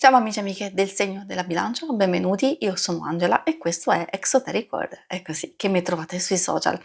Ciao amici e amiche del segno della bilancia, benvenuti, io sono Angela e questo è Exoteric World, è così che mi trovate sui social.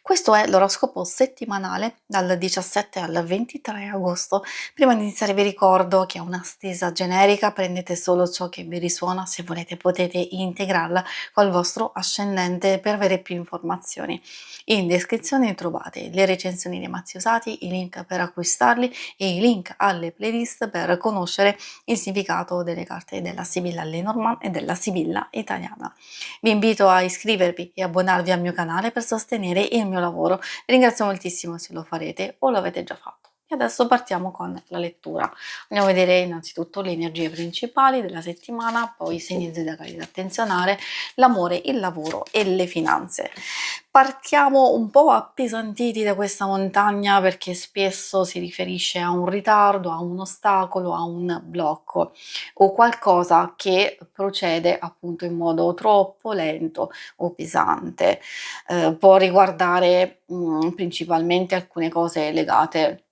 Questo è l'oroscopo settimanale dal 17 al 23 agosto. Prima di iniziare vi ricordo che è una stesa generica, prendete solo ciò che vi risuona, se volete potete integrarla col vostro ascendente per avere più informazioni. In descrizione trovate le recensioni dei mazzi usati, i link per acquistarli e i link alle playlist per conoscere il significato delle carte della Sibilla Lenormand e della Sibilla italiana. Vi invito a iscrivervi e abbonarvi al mio canale per sostenere il mio lavoro. Vi ringrazio moltissimo se lo farete o lo avete già fatto. E adesso partiamo con la lettura. Andiamo a vedere innanzitutto le energie principali della settimana, poi i segni zodiacali da attenzionare, l'amore, il lavoro e le finanze. Partiamo un po' appesantiti da questa montagna perché spesso si riferisce a un ritardo, a un ostacolo, a un blocco o qualcosa che procede appunto in modo troppo lento o pesante. Può riguardare principalmente alcune cose legate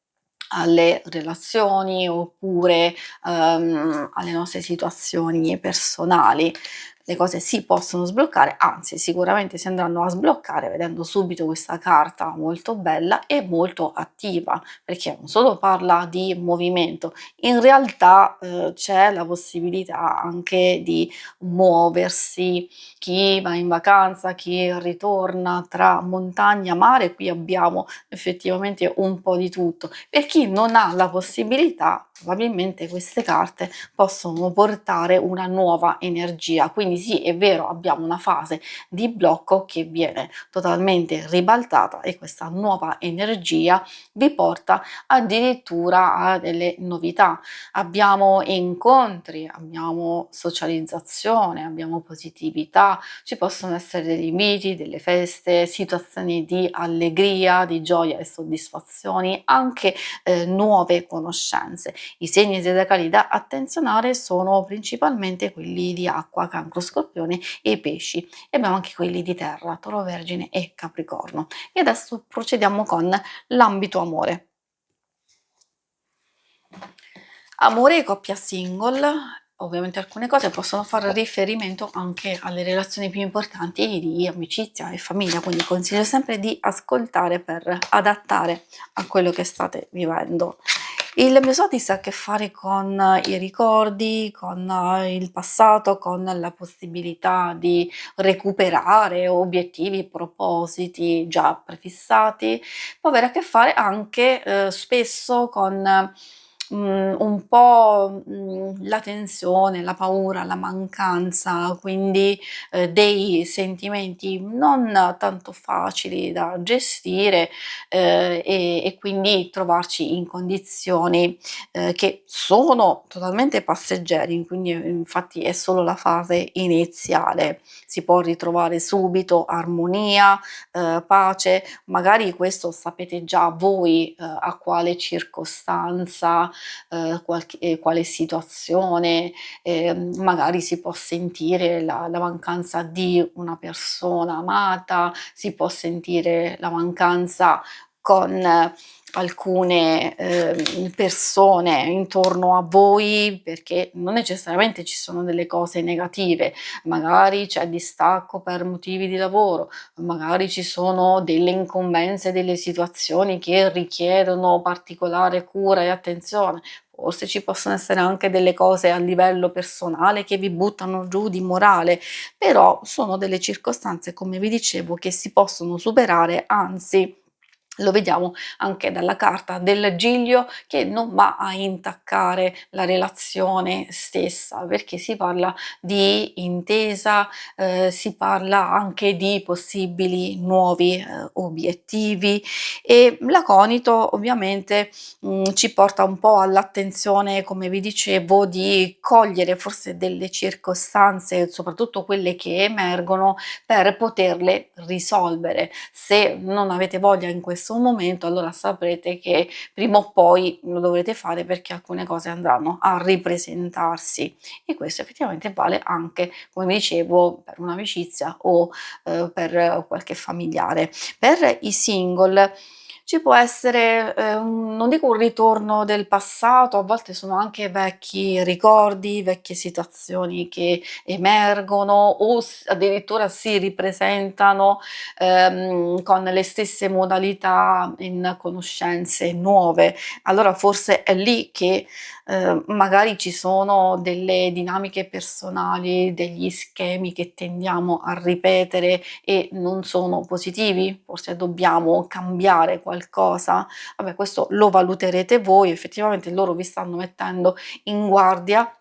alle relazioni oppure alle nostre situazioni personali. Le cose si possono sbloccare, anzi sicuramente si andranno a sbloccare vedendo subito questa carta molto bella e molto attiva, perché non solo parla di movimento, in realtà c'è la possibilità anche di muoversi, chi va in vacanza, chi ritorna tra montagna, mare, qui abbiamo effettivamente un po' di tutto. Per chi non ha la possibilità, probabilmente queste carte possono portare una nuova energia. Quindi sì, è vero, abbiamo una fase di blocco che viene totalmente ribaltata e questa nuova energia vi porta addirittura a delle novità. Abbiamo incontri, abbiamo socializzazione, abbiamo positività, ci possono essere degli inviti, delle feste, situazioni di allegria, di gioia e soddisfazioni, anche nuove conoscenze. I segni zodiacali da attenzionare sono principalmente quelli di acqua, cancro, scorpione e pesci e abbiamo anche quelli di terra, toro, vergine e capricorno. E adesso procediamo con l'ambito amore. Amore e coppia single, ovviamente alcune cose possono fare riferimento anche alle relazioni più importanti di amicizia e famiglia, quindi consiglio sempre di ascoltare per adattare a quello che state vivendo. Il mio Sotis ha a che fare con i ricordi, con il passato, con la possibilità di recuperare obiettivi, propositi già prefissati, può avere a che fare anche spesso con un po' la tensione, la paura, la mancanza, quindi dei sentimenti non tanto facili da gestire e quindi trovarci in condizioni che sono totalmente passeggeri, quindi infatti è solo la fase iniziale, si può ritrovare subito armonia, pace, magari questo sapete già voi a quale circostanza, quale situazione, magari si può sentire la mancanza di una persona amata, si può sentire la mancanza con alcune persone intorno a voi, perché non necessariamente ci sono delle cose negative, magari c'è distacco per motivi di lavoro, magari ci sono delle incombenze, delle situazioni che richiedono particolare cura e attenzione. Forse ci possono essere anche delle cose a livello personale che vi buttano giù di morale, però sono delle circostanze, come vi dicevo, che si possono superare, anzi lo vediamo anche dalla carta del Giglio che non va a intaccare la relazione stessa, perché si parla di intesa, si parla anche di possibili nuovi obiettivi e l'aconito ovviamente ci porta un po' all'attenzione, come vi dicevo, di cogliere forse delle circostanze, soprattutto quelle che emergono, per poterle risolvere. Se non avete voglia in questo momento, allora saprete che prima o poi lo dovrete fare perché alcune cose andranno a ripresentarsi e questo effettivamente vale anche, come vi dicevo, per un'amicizia o per qualche familiare. Per i single Ci può essere, non dico un ritorno del passato, a volte sono anche vecchi ricordi, vecchie situazioni che emergono o addirittura si ripresentano con le stesse modalità in conoscenze nuove. Allora forse è lì che magari ci sono delle dinamiche personali, degli schemi che tendiamo a ripetere e non sono positivi? Forse dobbiamo cambiare qualcosa? Vabbè, questo lo valuterete voi, effettivamente loro vi stanno mettendo in guardia.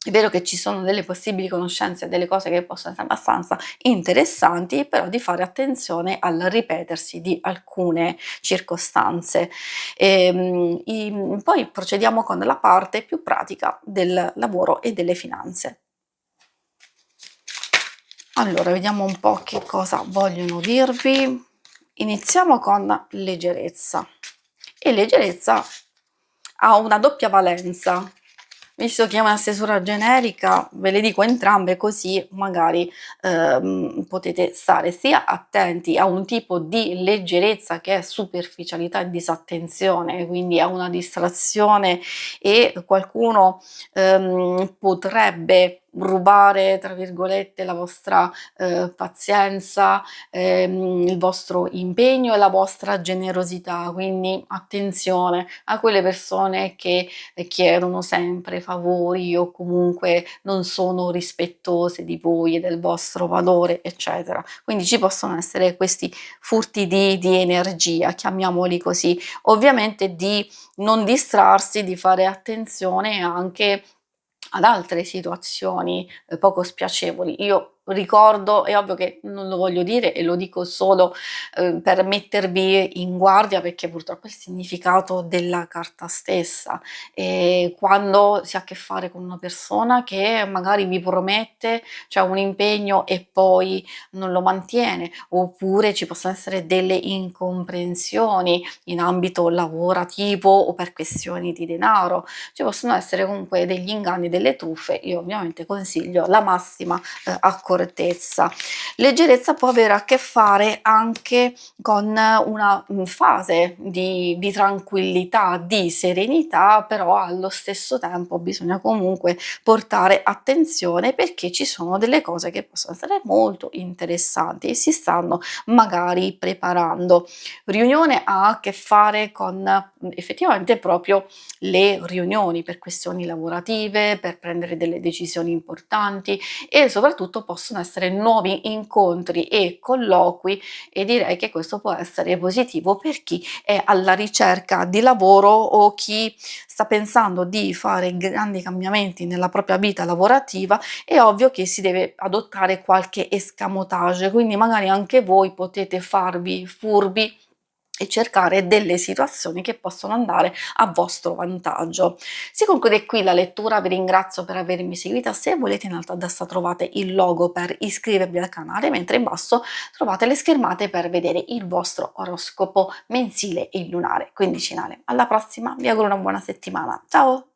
È vero che ci sono delle possibili conoscenze, delle cose che possono essere abbastanza interessanti, però di fare attenzione al ripetersi di alcune circostanze. Poi procediamo con la parte più pratica del lavoro e delle finanze. Allora, vediamo un po' che cosa vogliono dirvi. Iniziamo con leggerezza. E leggerezza ha una doppia valenza. Visto che è una stesura generica, ve le dico entrambe così magari potete stare sia attenti a un tipo di leggerezza che è superficialità e disattenzione, quindi a una distrazione e qualcuno potrebbe rubare, tra virgolette, la vostra pazienza, il vostro impegno e la vostra generosità. Quindi attenzione a quelle persone che chiedono sempre favori o comunque non sono rispettose di voi e del vostro valore, eccetera. Quindi ci possono essere questi furti di energia, chiamiamoli così. Ovviamente di non distrarsi, di fare attenzione anche ad altre situazioni poco spiacevoli. Io ricordo, è ovvio che non lo voglio dire e lo dico solo per mettervi in guardia, perché purtroppo è il significato della carta stessa. Quando si ha a che fare con una persona che magari vi promette, cioè un impegno e poi non lo mantiene, oppure ci possono essere delle incomprensioni in ambito lavorativo o per questioni di denaro, ci possono essere comunque degli inganni, delle truffe. Io ovviamente consiglio la massima accortezza. Leggerezza può avere a che fare anche con una fase di tranquillità, di serenità, però allo stesso tempo bisogna comunque portare attenzione, perché ci sono delle cose che possono essere molto interessanti e si stanno magari preparando. Riunione ha a che fare con effettivamente proprio le riunioni per questioni lavorative, per prendere delle decisioni importanti, e soprattutto possono essere nuovi incontri e colloqui, e direi che questo può essere positivo per chi è alla ricerca di lavoro o chi sta pensando di fare grandi cambiamenti nella propria vita lavorativa. È ovvio che si deve adottare qualche escamotage, quindi magari anche voi potete farvi furbi e cercare delle situazioni che possono andare a vostro vantaggio. Si conclude qui la lettura, vi ringrazio per avermi seguita. Se volete, in alto a destra trovate il logo per iscrivervi al canale, mentre in basso trovate le schermate per vedere il vostro oroscopo mensile e lunare, quindicinale. Alla prossima, vi auguro una buona settimana. Ciao!